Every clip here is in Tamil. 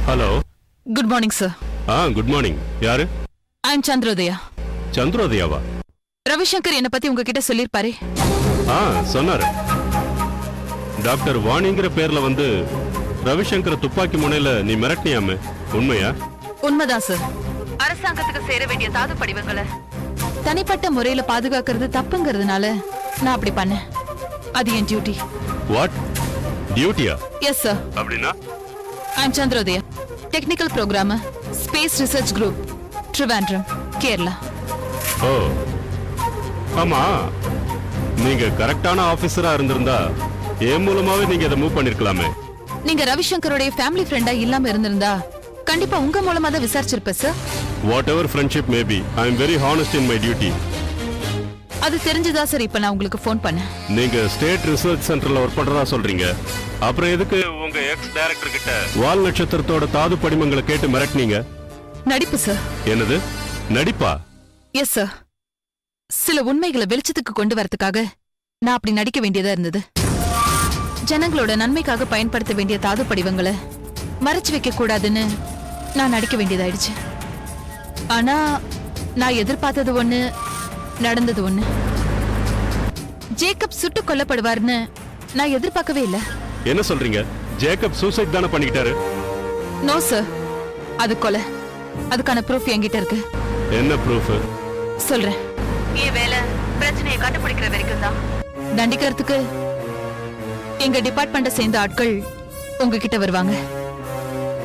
Hello. Good morning sir. Good morning. யாரு? I am Chandrodaya. சந்திரோதயாவா? ரவிசங்கர் என்ன பத்தி உங்ககிட்ட சொல்லிருப்பாரு. சொன்னாரு. டாக்டர் வாணிங்கிற பேர்ல வந்து ரவிசங்கர் துப்பாக்கி முனையில நீ மிரட்டியாமே, உண்மையா? உண்மைதான் சார். அரசாங்கத்துக்கு சேர வேண்டிய தாது படிவங்களை தனிப்பட்ட முறையில பாதுகாக்கிறது தப்புங்கிறதுனால நான் அப்படி பண்ணேன். அது என் டியூட்டி. வாட்? டியூட்டியா? Yes sir. அப்படின்னா? I am Chandrodaya, technical programmer, space research group, Trivandrum, Kerala. ஓ ஆமா, நீங்க கரெக்டான ஆபீசரா இருந்திருந்தா என் மூலமாவே நீங்க இதை மூவ் பண்ணிருக்கலாமே. நீங்க ரவிசங்கரோட ஃபேமிலி ஃப்ரெண்டா இல்லாம இருந்திருந்தா கண்டிப்பா உங்க மூலமா தான் விசாரிச்சிருப்பேன் sir. Whatever friendship may be, I am very honest in my duty. அது தெரிஞ்சதா சார் இப்ப நான் உங்களுக்கு ஃபோன் பண்ணேன். நீங்க ஸ்டேட் ரிசர்ச் சென்டர்ல ஒர்க் பண்றதா சொல்றீங்க, அப்புறம் எதுக்கு உங்க எக்ஸ் டைரக்டர் கிட்ட வால் நட்சத்திரத்தோட தாது படிமங்களை கேட்டு மிரட்டினீங்க? நடிப்பு சார். என்னது நடிப்பா? Yes sir. சில உண்மைகளை வெளிச்சத்துக்கு கொண்டு வரதுக்காக நான் அப்படி நடிக்க வேண்டியதா இருந்தது. ஜனங்களோட நன்மைக்காக பயன்படுத்த வேண்டிய தாது படிவங்களை மறைச்சு வைக்க கூடாதுன்னு நான் நடிக்க வேண்டியதாயிடுச்சு. ஆனா நான் எதிர்பார்த்தது ஒண்ணு, நடந்தது ஒண்ணு. ஜேக்கப் சுட்டு கொல்லப்படுவார்னு நான் எதிர்பார்க்கவே இல்ல. என்ன சொல்றீங்க? ஜேக்கப் சூசைட் தானே பண்ணிக்கிட்டாரு? நோ சார், அது கொலை. அதுக்கான ப்ரூஃப் என்கிட்ட இருக்கு. என்ன ப்ரூஃப்? சொல்றேன். என் வேலை பிரச்சனையை கண்டுபிடிக்கிற வரைக்கும் தான். தண்டிக்கிறதுக்கு எங்க டிபார்ட்மெண்ட்டை சேர்ந்த ஆட்கள் உங்ககிட்ட வருவாங்க.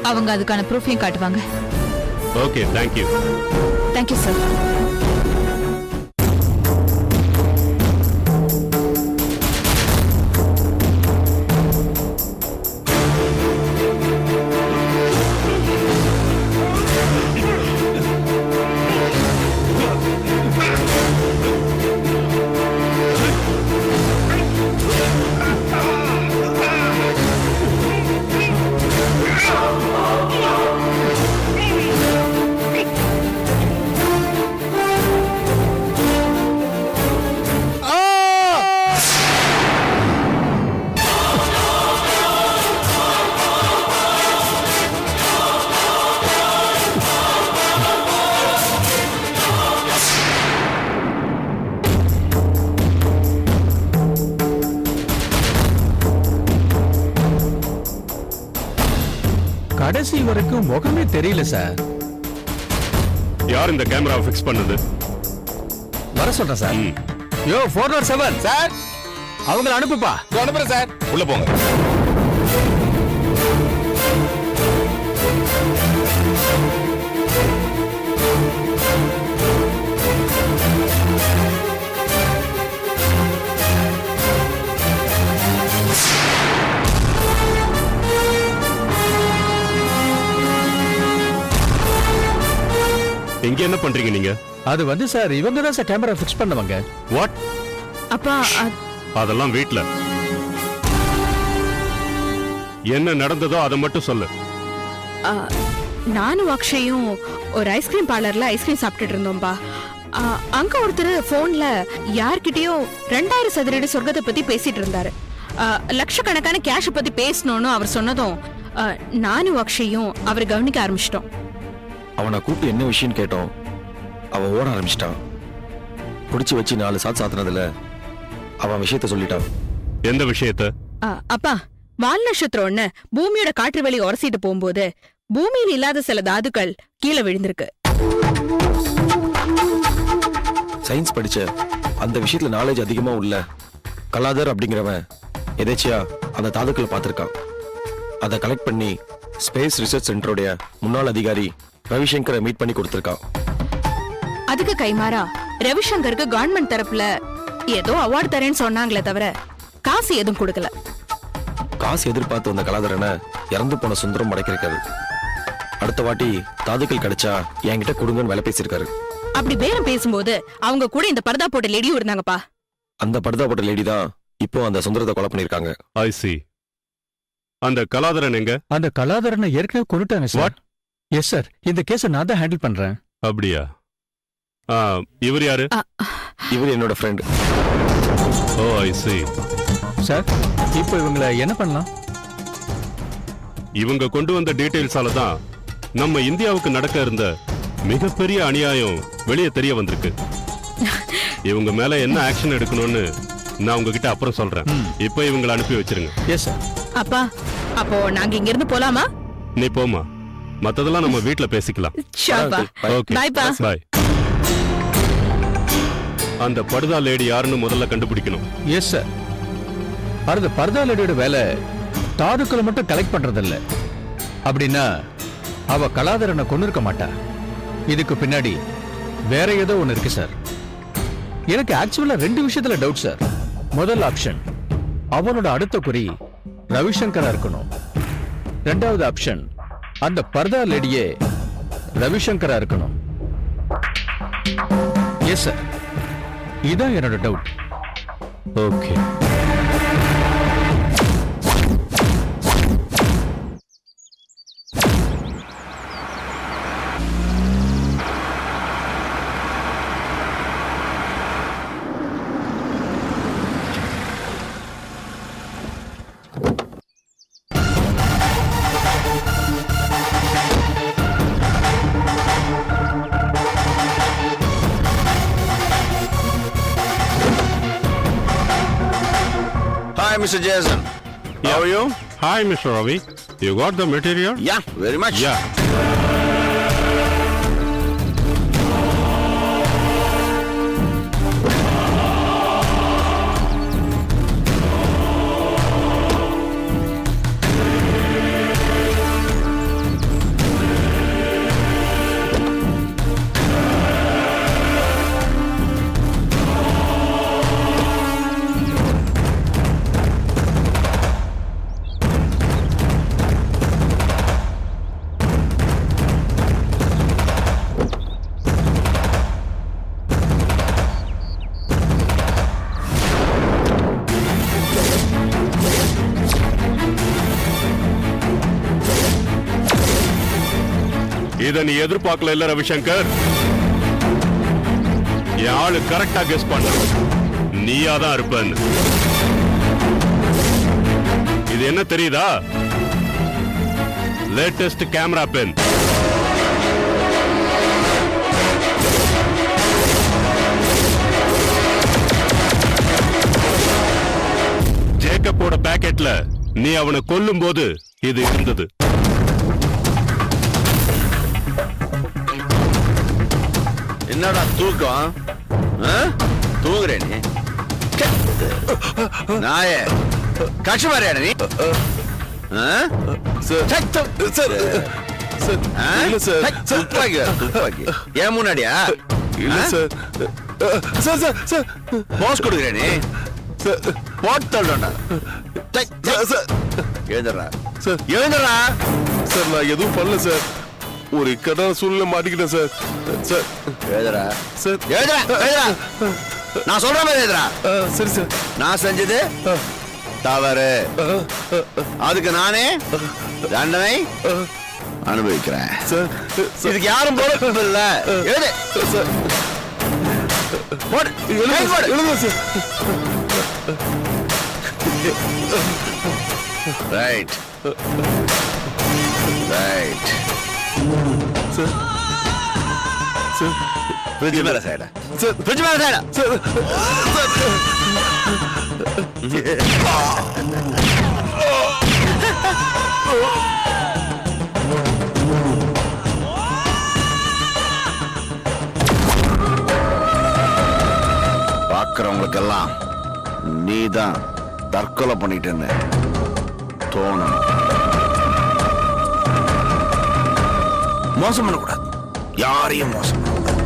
அவங்க அதுக்கான ப்ரூஃபையும் காட்டுவாங்க. Okay, thank you. Thank you sir. கடைசி வரைக்கும் முகமே தெரியல சார். யார் இந்த கேமராவை ஃபிக்ஸ் பண்ணது? வர சொல்றேன் சார். யோ 407 சார், அவங்கள அனுப்புப்பா. அனுப்புறேன் சார். உள்ள போங்க. இங்க என்ன பண்றீங்க நீங்க? அது வந்து சார், இவங்க தான் சார் கேமரா ஃபிக்ஸ் பண்ணவங்க. வாட்? அப்பா அதெல்லாம் வீட்ல என்ன நடந்ததோ அதை மட்டும் சொல்லு. நானும் அக்ஷயும் ஒரு ஐஸ்கிரீம் பார்லர்ல ஐஸ்கிரீம் சாப்பிட்டுட்டு இருந்தோம்பா. அங்க ஒருத்தர் போன்ல யார்கிட்டயோ 2000 சதுரடி சொர்க்கத்தை பத்தி பேசிட்டு இருந்தாரு. லட்சக்கணக்கான கேஷ் பத்தி பேசணும்னு அவர் சொன்னதும் நானும் அக்ஷயும் அவரை கவனிக்க ஆரம்பிச்சிட்டோம். அவனை கூப்பிட்டு என்ன விஷயம் கேட்டோம். அவன் ஓட ஆரம்பிச்சிட்டான். பிடிச்சி வச்சு 4 சாத்து சாத்தினதுல அவன் விஷயத்த சொல்லிட்டான். எந்த விஷயத்த? அப்பா, வால் நட்சத்திரம்னு பூமியோட காற்று வெளி உரசிட்டு போகும்போது பூமியில் இல்லாத சில தாதுக்கள் கீழே விழுந்திருக்கு. சயின்ஸ் படிச்ச அந்த விஷயத்துல நாலேஜ் அதிகமா உள்ள கலாதர் அப்படிங்கிறவன் எதேச்சியா அந்த தாதுக்களை பார்த்திருக்கான். அதை கலெக்ட் பண்ணி ஸ்பேஸ் ரிசர்ச் சென்டருடைய முன்னாள் அதிகாரி ரவிசங்கரை மீட் பண்ணி கொடுத்திருக்கான். அதுக்கு கைமாறா ரவிசங்கருக்கு கவர்மெண்ட் தரப்புல ஏதோ அவார்டு தரேன்னு சொன்னாங்களே தவிர காசு எதுவும் கொடுக்கல. காசு எதிர்பார்த்து வந்த கலாதரனை இறந்து போன சுந்தரம் மடக்கிருக்காரு. அடுத்த வாட்டி தாதுக்கள் கிடைச்சா என்கிட்ட கொடுங்கன்னு வேலை பேசியிருக்காரு. அப்படி பேரம் பேசும்போது அவங்க கூட இந்த பர்தா போட்ட லேடியும் இருந்தாங்கப்பா. அந்த பர்தா போட்ட லேடி தான் இப்போ அந்த சுந்தரத்தை கொலை பண்ணிருக்காங்க. ஐ சி. அந்த கலாதரன் எங்க? அந்த கலாதரனை ஏற்கனவே கொண்டுட்டாங்க சார். எஸ் சார், இந்த கேஸை நான் தான் ஹேண்டில் பண்றேன். அப்படியா? இவர் யாரு? இவர் என்னோட ஃப்ரெண்ட். ஓ ஐ சி. சார், இப்போ இவங்களை என்ன பண்ணலாம்? இவங்க கொண்டு வந்த டீடைல்ஸால தான் நம்ம இந்தியாவுக்கு நடக்க இருந்த மிகப்பெரிய அநியாயம் வெளியே தெரிய வந்திருக்கு. இவங்க மேல என்ன ஆக்ஷன் எடுக்கணும்னு நான் உங்ககிட்ட அப்புறம் சொல்றேன். இப்போ இவங்களை அனுப்பி வச்சிருங்க. Yes sir. அப்பா அப்போ நாங்க இங்க இருந்து போலாமா? நீ போமா, மத்ததெல்லாம் நம்ம வீட்ல பேசிக்கலாம். ஷாபா. ஓகே Bye பா. பாய். அந்த படுதா லேடி யாருன்னு முதல்ல கண்டுபிடிக்கணும். Yes sir. அந்த பர்தா லேடியோட வேலை தாதுக்களை மட்டும் கலெக்ட் பண்றதில்ல. அப்படின்னா அவ கலாதரனை கொண்டு இருக்க மாட்டா. இதுக்கு பின்னாடி வேற ஏதோ ஒண்ணு இருக்கு சார். எனக்கு ஆக்சுவலா 2 விஷயத்துல டவுட் சார். முதல் ஆப்ஷன், அவனோட அடுத்த குறி ரவிசங்கரா இருக்கணும். ரெண்டாவது ஆப்ஷன், அந்த பர்தா லேடியே ரவிசங்கரா இருக்கணும். எஸ் சார், இதான் என்னோட doubt. Okay. Hi, Mr. Jason. How are you? Hi, Mr. Ravi. You got the material? Yeah, very much. Yeah. இத நீ எதிர்பார்க்கல இல்ல ரவிசங்கர்? என் ஆளு கரெக்டா கெஸ் பண்ண, நீயா தான் இருப்பன்னு. இது என்ன தெரியுதா? Latest camera pen. ஜேக்கப்போட பாக்கெட்ல நீ அவனை கொல்லும் போது இது இருந்தது. என்னடா தூக்கம்? தூங்குறேன் நீ? நாயே கஷ்டமாரியாட நீ? துப்பாக்கி ஏன் முன்னாடியா? போஸ் கொடுக்குறேன் நீ? போட்டா எழுந்துடுறா எழுந்துடுறா. சார் நான் எதுவும் பண்ணல சார். ஒரு இக்கட்டான சூழ்நிலை மாட்டிக்கிட்டேன் சார். சார் எழுதுறா சார். எழுதுறா எழுதுறா. நான் சொல்ற மாதிரி எழுதுறா. சரி சார். நான் செஞ்சது தவறு. அதுக்கு நானே தண்டனை அனுபவிக்கிறேன் சார். இதுக்கு யாரும் போட இல்ல. எழுது சார். போடு. எழுதுங்க sir. Right right. Sir. Sir. Fridge மேல சைடா. சார். ஃப்ரிட்ஜ் மேல சைடா. சார். பார்க்கிறவங்களுக்கெல்லாம் நீதான் தற்கொலை பண்ணிட்டேன்னு தோணும். மோசம் பண்ணக்கூடாது, யாரையும் மோசம் பண்ணக்கூடாது.